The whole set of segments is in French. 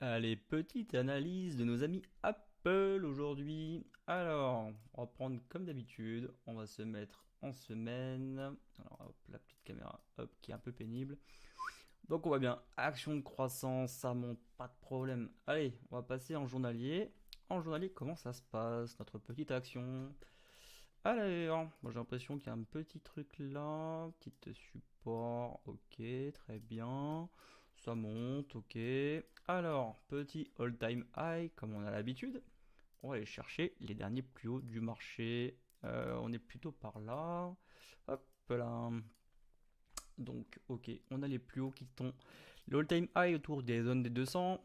Allez, petite analyse de nos amis Apple aujourd'hui. Alors, on va prendre comme d'habitude, on va se mettre en semaine. Alors, hop, la petite caméra, hop, qui est un peu pénible. Donc, on va bien. Action de croissance, ça monte, pas de problème. Allez, on va passer en journalier. En journalier, comment ça se passe, notre petite action? Alors, moi j'ai l'impression qu'il y a un petit truc là, petit support, ok, très bien, ça monte, ok. Alors, petit all-time high, comme on a l'habitude, on va aller chercher les derniers plus hauts du marché. On est plutôt par là, hop là. Donc, ok, on a les plus hauts qui sont le all-time high autour des zones des 200.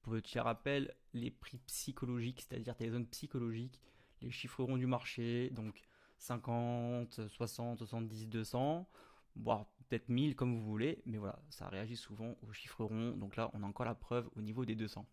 Petit rappel, les prix psychologiques, c'est-à-dire des zones psychologiques, les chiffres ronds du marché, donc 50, 60, 70, 200, voire peut-être 1000 comme vous voulez, mais voilà, ça réagit souvent aux chiffres ronds, donc là on a encore la preuve au niveau des 200.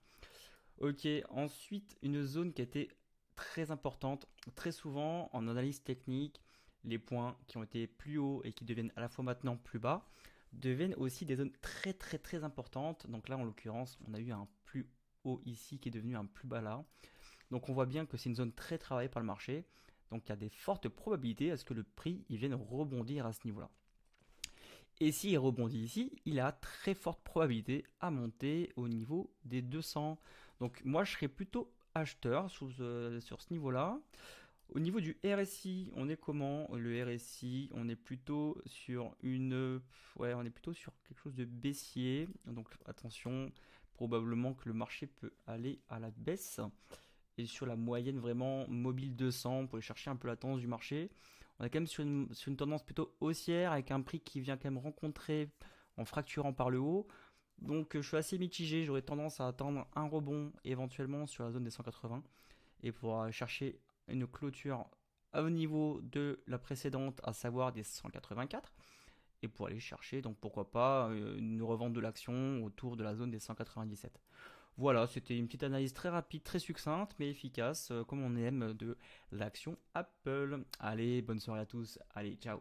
Ok, ensuite une zone qui a été très importante, très souvent en analyse technique, les points qui ont été plus hauts et qui deviennent à la fois maintenant plus bas, deviennent aussi des zones très très très importantes. Donc là en l'occurrence on a eu un plus haut ici qui est devenu un plus bas là. Donc on voit bien que c'est une zone très travaillée par le marché. Donc il y a des fortes probabilités à ce que le prix il vienne rebondir à ce niveau-là. Et s'il rebondit ici, il a très forte probabilité à monter au niveau des 200. Donc moi je serais plutôt acheteur sur ce niveau-là. Au niveau du RSI, on est comment? Le RSI, on est plutôt sur ouais, on est plutôt sur quelque chose de baissier. Donc attention, probablement que le marché peut aller à la baisse. Et sur la moyenne vraiment mobile 200, pour aller chercher un peu la tendance du marché, on est quand même sur une tendance plutôt haussière avec un prix qui vient quand même rencontrer en fracturant par le haut. Donc je suis assez mitigé, j'aurais tendance à attendre un rebond éventuellement sur la zone des 180 et pour chercher une clôture au niveau de la précédente, à savoir des 184, et pour aller chercher, donc pourquoi pas, une revente de l'action autour de la zone des 197. Voilà, c'était une petite analyse très rapide, très succincte, mais efficace, comme on aime de l'action Apple. Allez, bonne soirée à tous, allez, ciao.